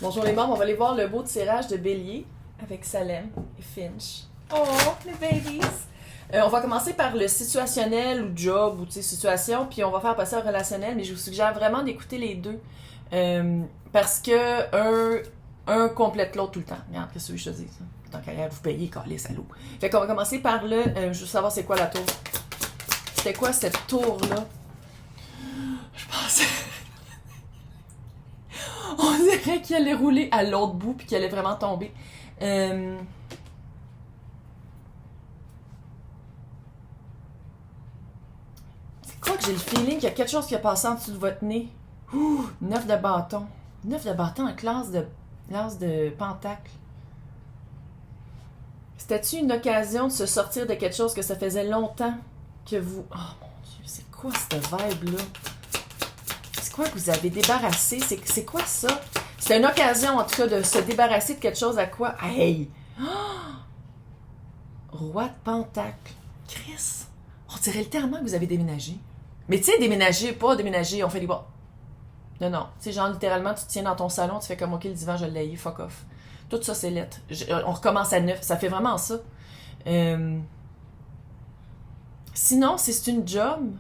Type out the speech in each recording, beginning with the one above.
Bonjour les membres, on va aller voir le beau tirage de Bélier avec Salem et Finch. Oh, les babies! On va commencer par le situationnel ou job ou situation, puis on va faire passer au relationnel, mais je vous suggère vraiment d'écouter les deux. Parce que un complète l'autre tout le temps. Regarde, qu'est-ce que je te dis? Tant qu'à vous payer, calé, salaud. Fait qu'on va commencer par le... je veux savoir c'est quoi la tour. C'était quoi cette tour-là? Je pensais... On dirait qu'il allait rouler à l'autre bout puis qu'il allait vraiment tomber. C'est quoi que j'ai le feeling qu'il y a quelque chose qui a passé en dessous de votre nez? Ouh, 9 de bâton. 9 de bâton en classe de pentacle. C'était-tu une occasion de se sortir de quelque chose que ça faisait longtemps que vous... Oh mon Dieu, c'est quoi cette vibe-là? C'est quoi que vous avez débarrassé? C'est quoi ça? C'est une occasion, en tout cas, de se débarrasser de quelque chose à quoi? Hey! Oh! Roi de pentacle. Chris! On dirait littéralement que vous avez déménagé. Mais tu sais, déménager, pas déménager, on fait des bas. Non, non. Tu sais, genre, littéralement, tu te tiens dans ton salon, tu fais comme, OK, le divan, je l'ai, fuck off. Tout ça, c'est lettre. On recommence à neuf. Ça fait vraiment ça. Sinon, si c'est une job,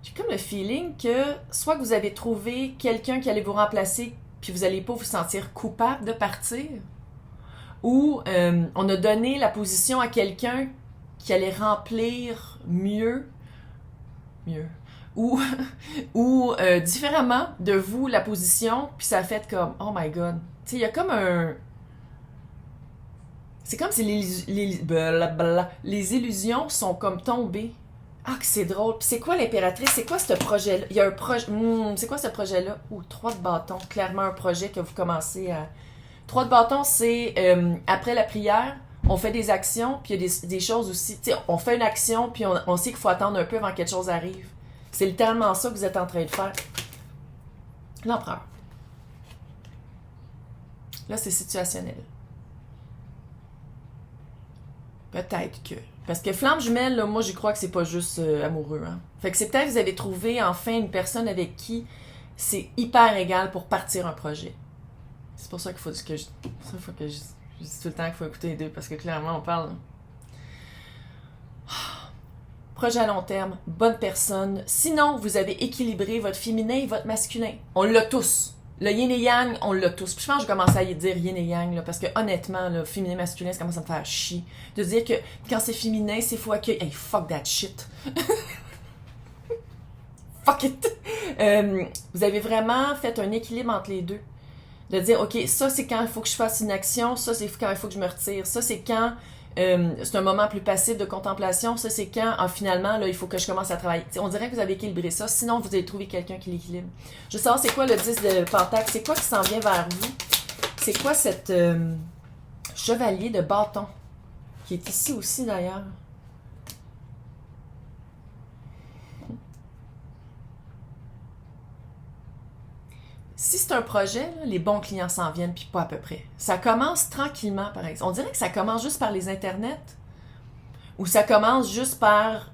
j'ai comme le feeling que soit que vous avez trouvé quelqu'un qui allait vous remplacer puis vous n'allez pas vous sentir coupable de partir, ou on a donné la position à quelqu'un qui allait remplir mieux, ou différemment de vous la position, puis ça a fait comme, oh my god. Tu sais, il y a comme un... C'est comme si les illusions sont comme tombées. Ah, que c'est drôle. Puis c'est quoi l'impératrice? C'est quoi ce projet-là? Il y a un projet... c'est quoi ce projet-là? Ouh, 3 de bâton. Clairement un projet que vous commencez à... 3 de bâton, c'est après la prière, on fait des actions, puis il y a des choses aussi. Tu sais, on fait une action, puis on sait qu'il faut attendre un peu avant que quelque chose arrive. C'est littéralement ça que vous êtes en train de faire. L'empereur. Là, c'est situationnel. Peut-être que... Parce que flamme jumelle, là, moi, j'y crois que c'est pas juste amoureux. Hein. Fait que c'est peut-être que vous avez trouvé enfin une personne avec qui c'est hyper égal pour partir un projet. C'est pour ça qu'il faut que je... Je dis tout le temps qu'il faut écouter les deux, parce que clairement, on parle... Projet à long terme, bonne personne. Sinon, vous avez équilibré votre féminin et votre masculin. On l'a tous. Le yin et yang, on l'a tous. Puis je pense que je commence à y dire yin et yang, là, parce que honnêtement, le féminin masculin, ça commence à me faire chier. De dire que quand c'est féminin, c'est faut accueillir. Hey, fuck that shit. Fuck it. Vous avez vraiment fait un équilibre entre les deux. De dire, OK, ça c'est quand il faut que je fasse une action, ça c'est quand il faut que je me retire, ça c'est quand c'est un moment plus passif de contemplation, ça c'est quand finalement là, il faut que je commence à travailler. T'sais, on dirait que vous avez équilibré ça, sinon vous avez trouvé quelqu'un qui l'équilibre. Je veux savoir c'est quoi le 10 de pentacle, c'est quoi qui s'en vient vers vous, c'est quoi cette chevalier de bâton qui est ici aussi d'ailleurs. Si c'est un projet, là, les bons clients s'en viennent, puis pas à peu près. Ça commence tranquillement, par exemple. On dirait que ça commence juste par les internets, ou ça commence juste par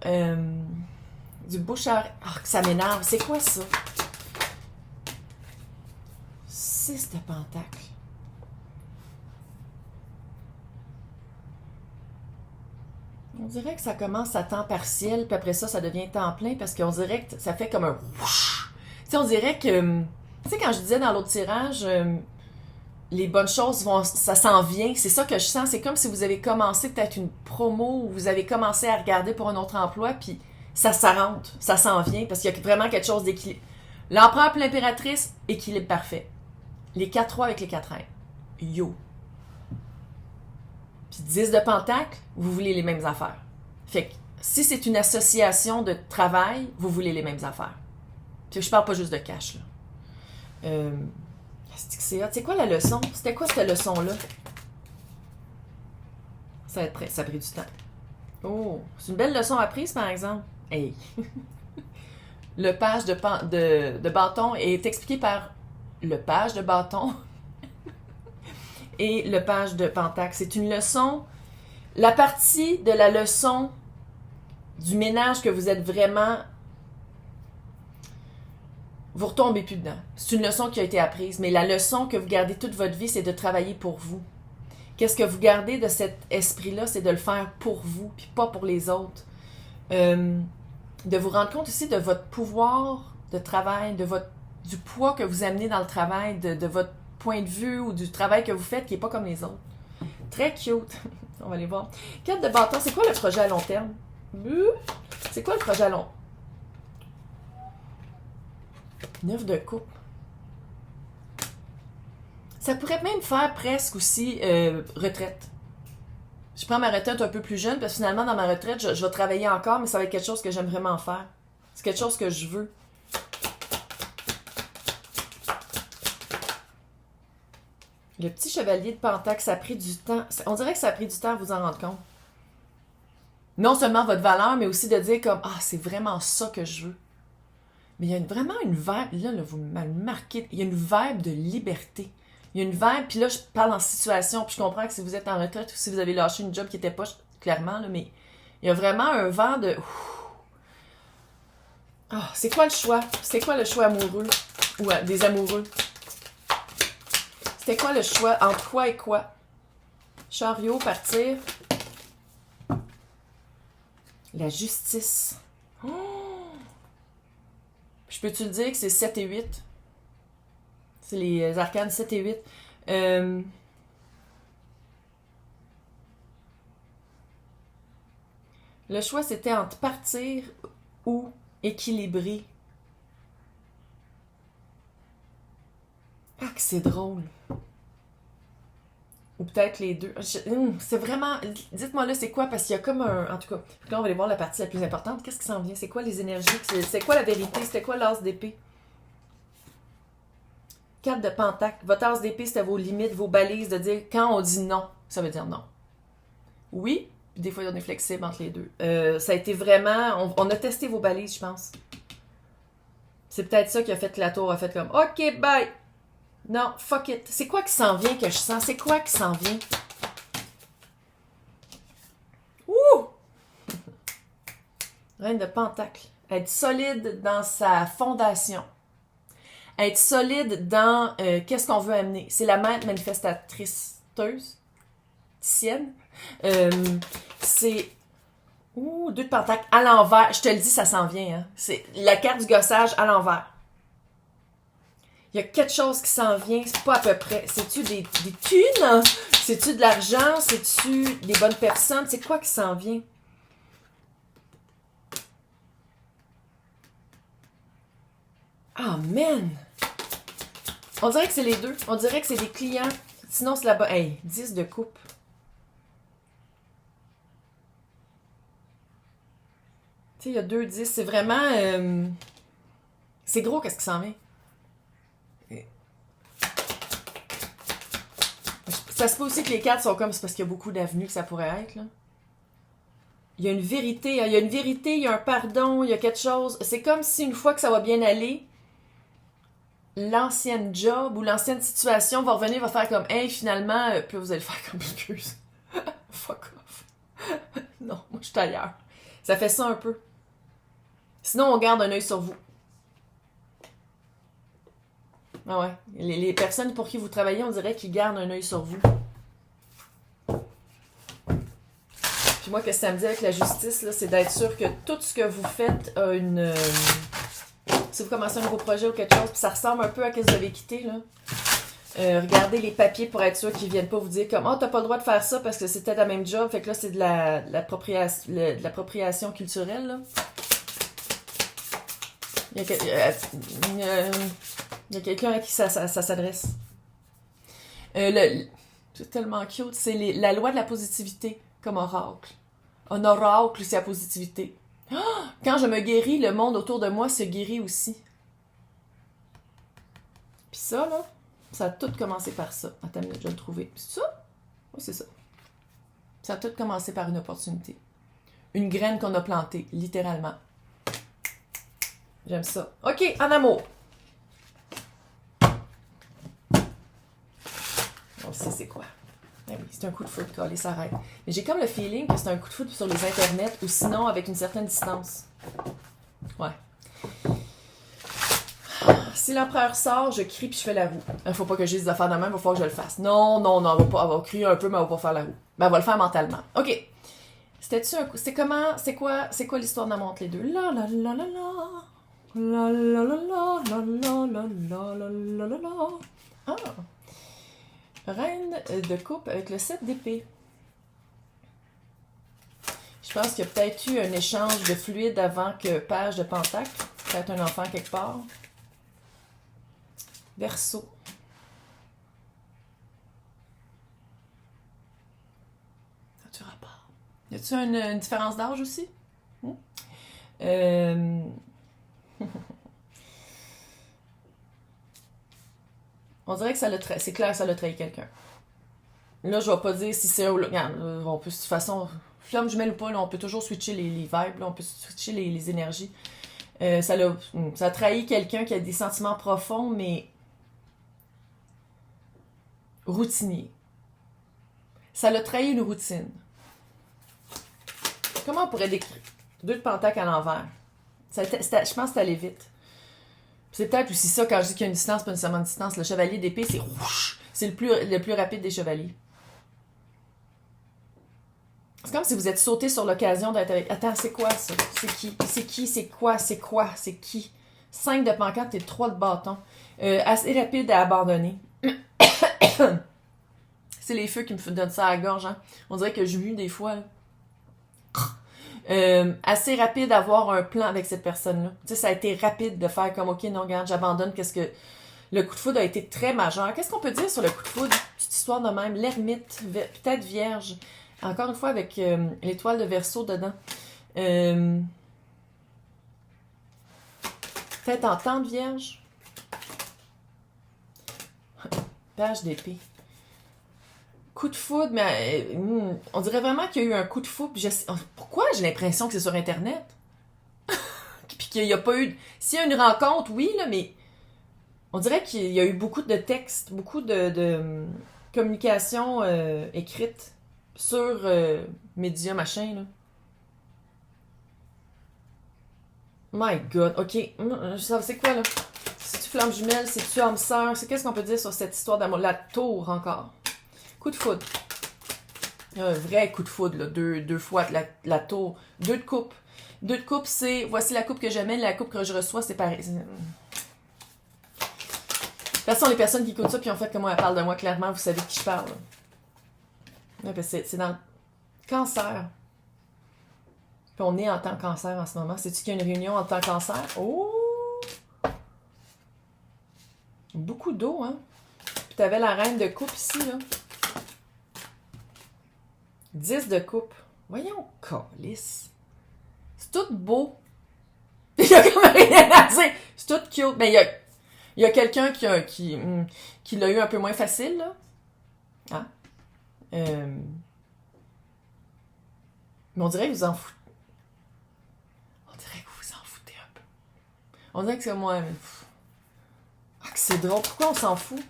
du bouche à... Ah, que ça m'énerve. C'est quoi ça? 6 de pentacle. On dirait que ça commence à temps partiel, puis après ça, ça devient temps plein, parce qu'on dirait que ça fait comme un whoosh. Tu sais, on dirait que... Tu sais, quand je disais dans l'autre tirage, les bonnes choses vont, ça s'en vient. C'est ça que je sens. C'est comme si vous avez commencé peut-être une promo ou vous avez commencé à regarder pour un autre emploi, puis ça rentre, ça s'en vient, parce qu'il y a vraiment quelque chose d'équilibre. L'empereur et l'impératrice, équilibre parfait. Les 4-3 avec les 4 reines. Yo. Puis 10 de pentacle, vous voulez les mêmes affaires. Fait que si c'est une association de travail, vous voulez les mêmes affaires. Puis je parle pas juste de cash, là. C'est quoi la leçon? C'était quoi cette leçon-là? Ça va être prêt, ça a pris du temps. Oh, c'est une belle leçon apprise, par exemple. Hey! Le page de bâton est expliqué par le page de bâton et le page de pentacle. C'est une leçon, la partie de la leçon du ménage que vous êtes vraiment vous retombez plus dedans. C'est une leçon qui a été apprise, mais la leçon que vous gardez toute votre vie, c'est de travailler pour vous. Qu'est-ce que vous gardez de cet esprit-là, c'est de le faire pour vous, puis pas pour les autres. De vous rendre compte aussi de votre pouvoir de travail, du poids que vous amenez dans le travail, de votre point de vue ou du travail que vous faites qui n'est pas comme les autres. Très cute. On va aller voir. 4 de bâton, c'est quoi le projet à long terme? C'est quoi le projet à long? 9 de coupe. Ça pourrait même faire presque aussi retraite. Je prends ma retraite un peu plus jeune parce que finalement, dans ma retraite, je vais travailler encore, mais ça va être quelque chose que j'aime vraiment faire. C'est quelque chose que je veux. Le petit chevalier de Pentacle, ça a pris du temps. On dirait que ça a pris du temps à vous en rendre compte. Non seulement votre valeur, mais aussi de dire comme « Ah, c'est vraiment ça que je veux. » Mais il y a vraiment une vibe, là vous me marquez, il y a une vibe de liberté. Il y a une vibe, puis là, je parle en situation, puis je comprends que si vous êtes en retraite ou si vous avez lâché une job qui n'était pas clairement, là, mais il y a vraiment un vent de... Ah, c'est quoi le choix? C'est quoi le choix amoureux? Ou des amoureux? C'était quoi le choix? Entre quoi et quoi? Chariot, partir. La justice. Oh! Je peux-tu le dire que c'est 7 et 8? C'est les arcanes 7 et 8. Le choix, c'était entre partir ou équilibrer. Ah, que c'est drôle. Ou peut-être les deux. C'est vraiment... Dites-moi là, c'est quoi? Parce qu'il y a comme un... En tout cas, là, on va aller voir la partie la plus importante. Qu'est-ce qui s'en vient? C'est quoi les énergies? C'est quoi la vérité? C'était quoi l'as d'épée? 4 de pentacle. Votre as d'épée, c'était vos limites, vos balises, de dire quand on dit non, ça veut dire non. Oui, puis des fois, on est flexible entre les deux. Ça a été vraiment... On a testé vos balises, je pense. C'est peut-être ça qui a fait que la tour a fait comme « OK, bye! » Non, fuck it. C'est quoi qui s'en vient que je sens? C'est quoi qui s'en vient? Ouh! Reine de Pentacle. Être solide dans sa fondation. Être solide dans qu'est-ce qu'on veut amener. C'est la maître manifestatriceuse. Tienne. C'est... Ouh, 2 de Pentacle à l'envers. Je te le dis, ça s'en vient. Hein? C'est la carte du gossage à l'envers. Il y a quelque chose qui s'en vient, c'est pas à peu près. C'est-tu des thunes? C'est-tu de l'argent? C'est-tu des bonnes personnes? C'est quoi qui s'en vient? Ah, man! On dirait que c'est les deux. On dirait que c'est des clients. Sinon, c'est là-bas. Hey, 10 de coupe. Tu sais, il y a 2 10. C'est vraiment... C'est gros, qu'est-ce qui s'en vient? Ça se peut aussi que les cartes sont comme, c'est parce qu'il y a beaucoup d'avenues que ça pourrait être, là. Il y a une vérité, il y a un pardon, il y a quelque chose. C'est comme si une fois que ça va bien aller, l'ancienne job ou l'ancienne situation va revenir, va faire comme, hey, finalement, puis vous allez faire comme, excuse. Fuck off. Non, moi je suis ailleurs. Ça fait ça un peu. Sinon, on garde un œil sur vous. Ah ouais. Les personnes pour qui vous travaillez, on dirait qu'ils gardent un œil sur vous. Puis moi, qu'est-ce que ça me dit avec la justice, là, c'est d'être sûr que tout ce que vous faites a une... si vous commencez un nouveau projet ou quelque chose, puis ça ressemble un peu à ce que vous avez quitté, là. Regardez les papiers pour être sûr qu'ils viennent pas vous dire comme « Oh, t'as pas le droit de faire ça parce que c'était ta même job. » Fait que là, c'est de l'appropriation culturelle, là. Il y a quelqu'un à qui ça s'adresse. C'est tellement cute. C'est la loi de la positivité comme oracle. Un oracle, c'est la positivité. Quand je me guéris, le monde autour de moi se guérit aussi. Puis ça, là, ça a tout commencé par ça. Attends, je vais le trouver. C'est ça? Oui, c'est ça. Ça a tout commencé par une opportunité. Une graine qu'on a plantée, littéralement. J'aime ça. OK, en amour. On sait c'est quoi. Ben oui, c'est un coup de foudre, coller ça arrête. Mais j'ai comme le feeling que c'est un coup de foudre sur les internets ou sinon avec une certaine distance. Ouais. Si l'empereur sort, je crie puis je fais la roue. Il faut pas que je dise des affaires de même, il va falloir que je le fasse. Non, non, non, elle va crier un peu, mais elle va pas faire la roue. Ben, elle va le faire mentalement. OK. C'était-tu un coup? C'est comment? C'est quoi l'histoire d'amour entre les deux? La la la la la. La la la la la la la la la la la. Ah! Reine de coupe avec le 7 d'épée. Je pense qu'il y a peut-être eu un échange de fluide avant que page de pentacle. Peut-être un enfant quelque part. Verseau. As-tu rapport? Y a-tu une différence d'âge aussi? Euh... On dirait que c'est clair que ça l'a trahi quelqu'un. Là, je vais pas dire si c'est... Regarde, on peut de toute façon... Flamme jumelle ou pas, là, on peut toujours switcher les vibes, là, on peut switcher les énergies. Ça a trahi quelqu'un qui a des sentiments profonds, mais routiniers. Ça l'a trahi une routine. Comment on pourrait décrire? 2 de pentacle à l'envers. Je pense que c'est allé vite. C'est peut-être aussi ça, quand je dis qu'il y a une distance, pas nécessairement une distance. Le chevalier d'épée, c'est rouge. C'est le plus rapide des chevaliers. C'est comme si vous êtes sauté sur l'occasion d'être avec... Attends, c'est quoi ça? C'est qui? C'est qui? C'est quoi? C'est quoi? C'est qui? 5 de pancarte et 3 de bâton. Assez rapide à abandonner. C'est les feux qui me donnent ça à la gorge. Hein? On dirait que je mue des fois. Assez rapide à avoir un plan avec cette personne-là. Tu sais, ça a été rapide de faire comme, OK, non, regarde, j'abandonne. Qu'est-ce que... Le coup de foudre a été très majeur. Qu'est-ce qu'on peut dire sur le coup de foudre? Petite histoire de même. L'ermite, peut-être vierge. Encore une fois, avec l'étoile de Verseau dedans. Peut-être en temps de vierge. Page d'épée. Coup de foudre, mais on dirait vraiment qu'il y a eu un coup de foudre. Pourquoi j'ai l'impression que c'est sur Internet? Puis qu'il n'y a pas eu... S'il y a une rencontre, oui, là, mais on dirait qu'il y a eu beaucoup de textes, beaucoup de communication écrite sur médias, machin, là. My God, OK. C'est quoi, là? C'est-tu flamme jumelle? C'est-tu âme sœur? Qu'est-ce qu'on peut dire sur cette histoire d'amour? La tour, encore. Coup de foudre. Un vrai coup de foudre, là. Deux fois la tour. 2 de coupe. 2 de coupe, c'est... Voici la coupe que j'aimais, la coupe que je reçois, c'est pareil. De toute façon, les personnes qui écoutent ça puis ont fait comment elles parlent de moi, clairement, vous savez de qui je parle. Ouais, parce que c'est dans le cancer. Puis on est en temps cancer en ce moment. Sais-tu qu'il y a une réunion en temps cancer? Oh! Beaucoup d'eau, hein? Puis t'avais la reine de coupe ici, là. 10 de coupe. Voyons, calice. C'est tout beau. Il y a comme rien à dire. C'est tout cute. Mais il y a quelqu'un qui l'a eu un peu moins facile, là. Hein? Mais on dirait que vous en foutez. On dirait que vous vous en foutez un peu. On dirait que c'est moi. Ah, que c'est drôle. Pourquoi on s'en fout?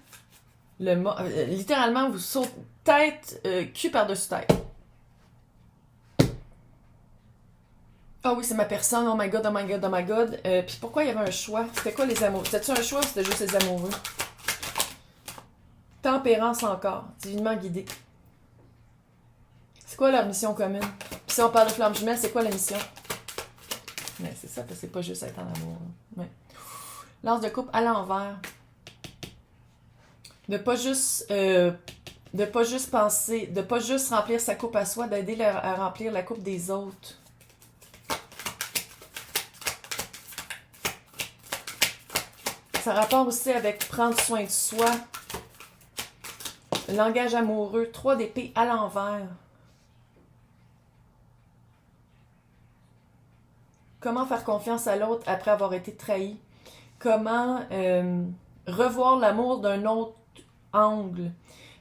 Littéralement, vous sautez tête, cul par-dessus tête. Ah oui, c'est ma personne. Oh my god, oh my god, oh my god. Puis pourquoi il y avait un choix? C'était quoi les amoureux? C'était-tu un choix ou c'était juste les amoureux? Tempérance encore. Divinement guidé. C'est quoi leur mission commune? Puis si on parle de flamme jumelle, c'est quoi la mission? Mais c'est ça, parce que c'est pas juste être en amour. Ouais. L'as de coupe à l'envers. De pas juste penser, de pas juste remplir sa coupe à soi, d'aider à remplir la coupe des autres. Ça rapporte aussi avec prendre soin de soi. Langage amoureux. 3 d'épée à l'envers. Comment faire confiance à l'autre après avoir été trahi? Comment revoir l'amour d'un autre angle?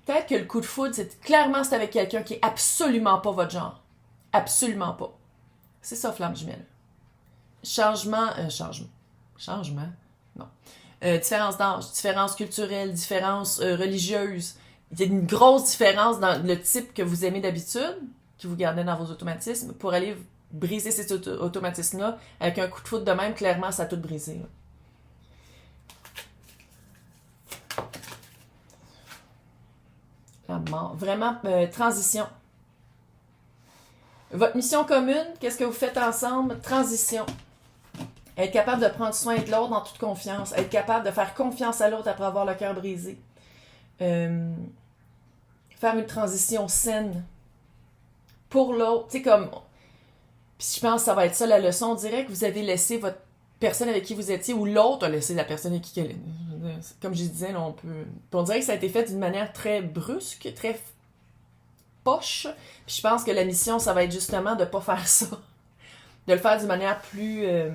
Peut-être que le coup de foudre, c'est avec quelqu'un qui est absolument pas votre genre. Absolument pas. C'est ça, flamme jumelle. Changement. Non. Différence d'âge, différence culturelle, différence religieuse. Il y a une grosse différence dans le type que vous aimez d'habitude, que vous gardez dans vos automatismes, pour aller briser ces automatismes-là. Avec un coup de foudre de même, clairement, ça a tout brisé. Là. La mort. Vraiment, transition. Votre mission commune, qu'est-ce que vous faites ensemble? Transition. Être capable de prendre soin de l'autre en toute confiance. Être capable de faire confiance à l'autre après avoir le cœur brisé. Faire une transition saine pour l'autre. Tu sais, comme... Puis je pense que ça va être ça la leçon. On dirait que vous avez laissé votre personne avec qui vous étiez ou l'autre a laissé la personne avec qui... Comme je disais, là, on dirait que ça a été fait d'une manière très brusque, très poche. Puis je pense que la mission, ça va être justement de ne pas faire ça. De le faire d'une manière plus... je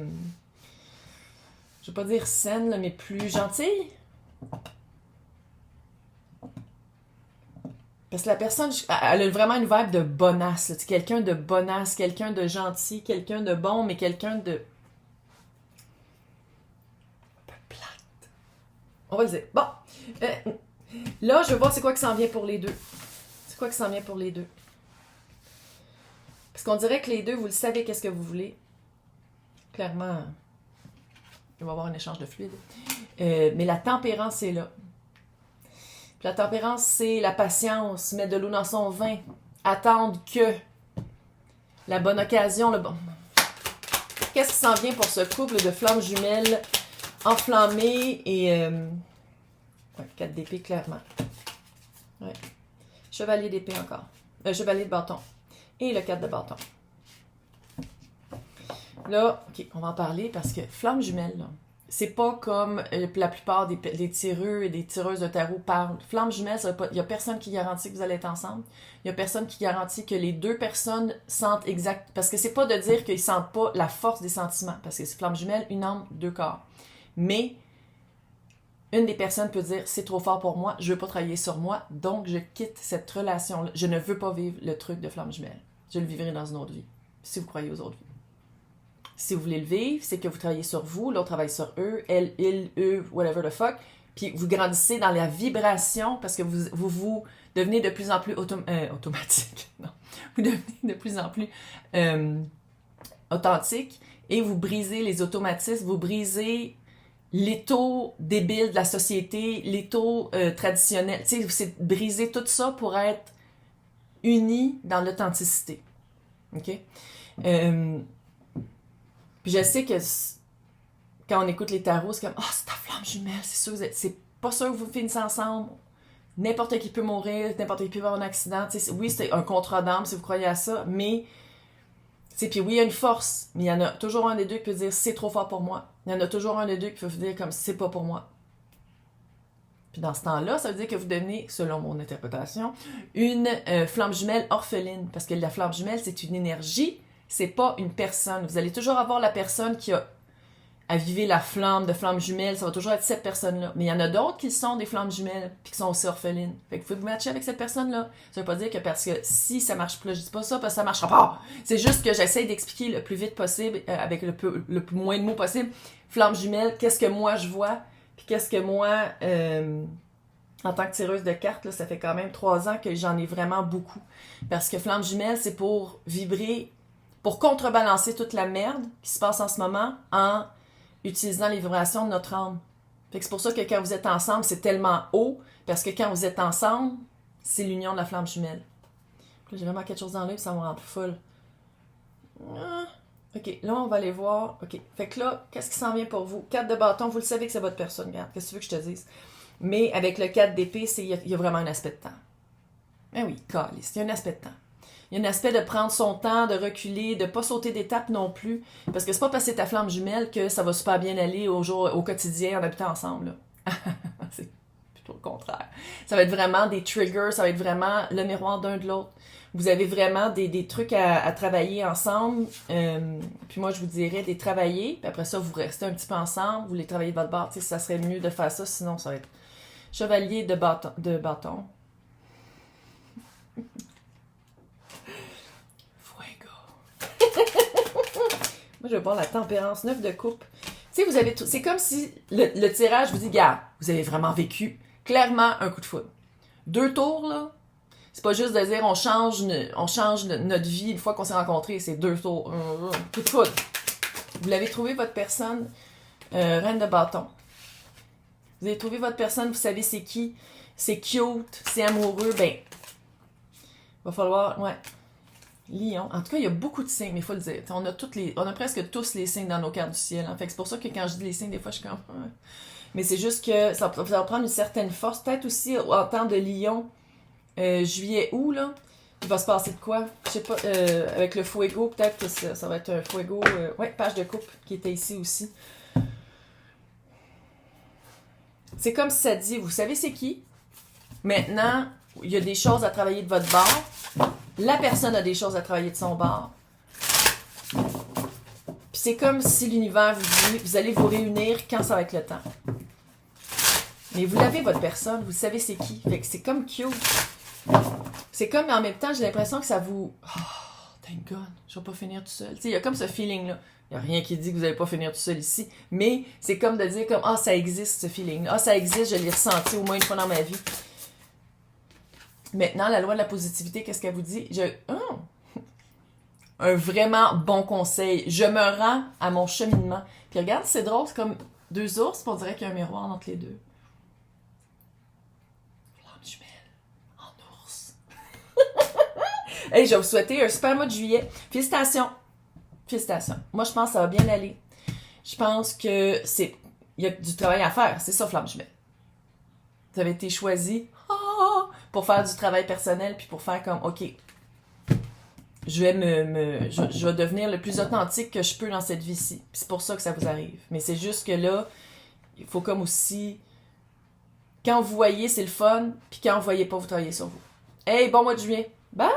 vais pas dire saine, là, mais plus gentille. Parce que la personne, elle a vraiment une vibe de bonasse. Là. Quelqu'un de bonasse, quelqu'un de gentil, quelqu'un de bon, mais quelqu'un de... un peu plate. On va le dire. Bon. Là, je vais voir c'est quoi qui s'en vient pour les deux. C'est quoi qui s'en vient pour les deux. Parce qu'on dirait que les deux, vous le savez qu'est-ce que vous voulez. Clairement, il va y avoir un échange de fluide. Mais la tempérance est là. Puis la tempérance, c'est la patience, mettre de l'eau dans son vin, attendre que la bonne occasion, le bon... Qu'est-ce qui s'en vient pour ce couple de flammes jumelles enflammées et... Ouais, 4 d'épée, clairement. Ouais. Chevalier d'épée encore. Chevalier de bâton. Et le 4 de bâton. Là, ok, on va en parler parce que flammes jumelles, là, c'est pas comme la plupart des tireux et des tireuses de tarot parlent. Flammes jumelles, il n'y a personne qui garantit que vous allez être ensemble. Il n'y a personne qui garantit que les deux personnes sentent exact. Parce que c'est pas de dire qu'ils sentent pas la force des sentiments. Parce que c'est flammes jumelles, une âme, deux corps. Mais une des personnes peut dire c'est trop fort pour moi, je veux pas travailler sur moi, donc je quitte cette relation-là. Je ne veux pas vivre le truc de flammes jumelles. Je le vivrai dans une autre vie. Si vous croyez aux autres vies. Si vous voulez le vivre, c'est que vous travaillez sur vous, l'autre travaille sur eux, elle, il, eux, whatever the fuck, puis vous grandissez dans la vibration parce que vous devenez de plus en plus automatique. Non. Vous devenez de plus en plus authentique et vous brisez les automatismes, vous brisez l'étau débile de la société, l'étau traditionnel. Tu sais, c'est briser tout ça pour être unis dans l'authenticité. OK? Puis je sais que quand on écoute les tarots, c'est comme « Ah, c'est ta flamme jumelle, c'est sûr, c'est pas sûr que vous finissez ensemble. N'importe qui peut mourir, n'importe qui peut avoir un accident. » Oui, c'est un contrat d'âme si vous croyez à ça, mais... Puis oui, il y a une force, mais il y en a toujours un des deux qui peut dire « C'est trop fort pour moi. » Il y en a toujours un des deux qui peut dire comme « C'est pas pour moi. » Puis dans ce temps-là, ça veut dire que vous devenez, selon mon interprétation, une flamme jumelle orpheline. Parce que la flamme jumelle, c'est une énergie, c'est pas une personne. Vous allez toujours avoir la personne qui a avivé la flamme de flamme jumelle, ça va toujours être cette personne-là. Mais il y en a d'autres qui sont des flammes jumelles, puis qui sont aussi orphelines. Fait que vous pouvez vous matcher avec cette personne-là. Ça veut pas dire que parce que si ça marche pas, je dis pas ça parce que ça marchera pas. C'est juste que j'essaie d'expliquer le plus vite possible, avec le moins de mots possible, flamme jumelle, qu'est-ce que moi je vois, puis qu'est-ce que moi... en tant que tireuse de cartes, là, ça fait quand même 3 ans que j'en ai vraiment beaucoup. Parce que flamme jumelle, c'est pour vibrer, pour contrebalancer toute la merde qui se passe en ce moment en utilisant les vibrations de notre âme. Fait que c'est pour ça que quand vous êtes ensemble, c'est tellement haut, parce que quand vous êtes ensemble, c'est l'union de la flamme jumelle. Puis là, j'ai vraiment quelque chose dans l'œil, ça me rend folle. Ok, là, on va aller voir. Ok, fait que là, qu'est-ce qui s'en vient pour vous? 4 de bâton, vous le savez que c'est votre personne, regarde. Qu'est-ce que tu veux que je te dise? Mais avec le 4 d'épée, il y a vraiment un aspect de temps. Ben oui, calice, il y a un aspect de temps. Il y a un aspect de prendre son temps, de reculer, de pas sauter d'étape non plus. Parce que c'est pas parce que c'est ta flamme jumelle que ça va super bien aller au quotidien en habitant ensemble. C'est plutôt le contraire. Ça va être vraiment des triggers, ça va être vraiment le miroir d'un de l'autre. Vous avez vraiment des trucs à travailler ensemble. Puis moi, je vous dirais des travailler. Puis après ça, vous restez un petit peu ensemble. Vous les travaillez de votre bord. Ça serait mieux de faire ça. Sinon, ça va être chevalier de bâton. Moi, je vais voir la tempérance, 9 de coupe. Tu sais, vous avez tout. C'est comme si le tirage vous dit, gars, vous avez vraiment vécu clairement un coup de foudre. 2 tours, là, c'est pas juste de dire on change notre vie une fois qu'on s'est rencontrés, c'est 2 tours. Coup de foudre. Vous l'avez trouvé, votre personne, reine de bâton. Vous avez trouvé votre personne, vous savez c'est qui. c'est cute, c'est amoureux, ben, va falloir, ouais. Lion. En tout cas, il y a beaucoup de signes, mais il faut le dire. On a presque tous les signes dans nos cartes du ciel. Hein. Fait que c'est pour ça que quand je dis les signes, des fois, je suis comme... Ouais. Mais c'est juste que ça va prendre une certaine force. Peut-être aussi, en temps de Lion, juillet, août, là, il va se passer de quoi? Je sais pas, avec le Fuego, peut-être que ça va être un Fuego... ouais, page de coupe qui était ici aussi. C'est comme si ça dit, vous savez c'est qui? Maintenant, il y a des choses à travailler de votre bord. La personne a des choses à travailler de son bord. Puis c'est comme si l'univers vous dit, vous allez vous réunir quand ça va être le temps. Mais vous l'avez, votre personne, vous savez c'est qui. Fait que c'est comme cute. C'est comme, mais en même temps, j'ai l'impression que ça vous... Oh, thank God, je vais pas finir tout seul. Tu sais, il y a comme ce feeling-là. Il n'y a rien qui dit que vous n'allez pas finir tout seul ici. Mais c'est comme de dire, comme, ah, ça existe, ce feeling-là. Ah, ça existe, je l'ai ressenti au moins une fois dans ma vie. Maintenant, la loi de la positivité, qu'est-ce qu'elle vous dit? Un vraiment bon conseil. Je me rends à mon cheminement. Puis regarde, c'est drôle, c'est comme deux ours, puis on dirait qu'il y a un miroir entre les deux. Flamme jumelle, en ours. Hey, je vais vous souhaiter un super mois de juillet. Félicitations. Félicitations. Moi, je pense que ça va bien aller. Je pense que il y a du travail à faire. C'est ça, Flamme jumelle. Vous avez été choisi pour faire du travail personnel, puis pour faire comme, OK, je vais devenir le plus authentique que je peux dans cette vie-ci. Puis c'est pour ça que ça vous arrive. Mais c'est juste que là, il faut comme aussi, quand vous voyez, c'est le fun, puis quand vous voyez pas, vous travaillez sur vous. Hey, bon mois de juillet. Bye!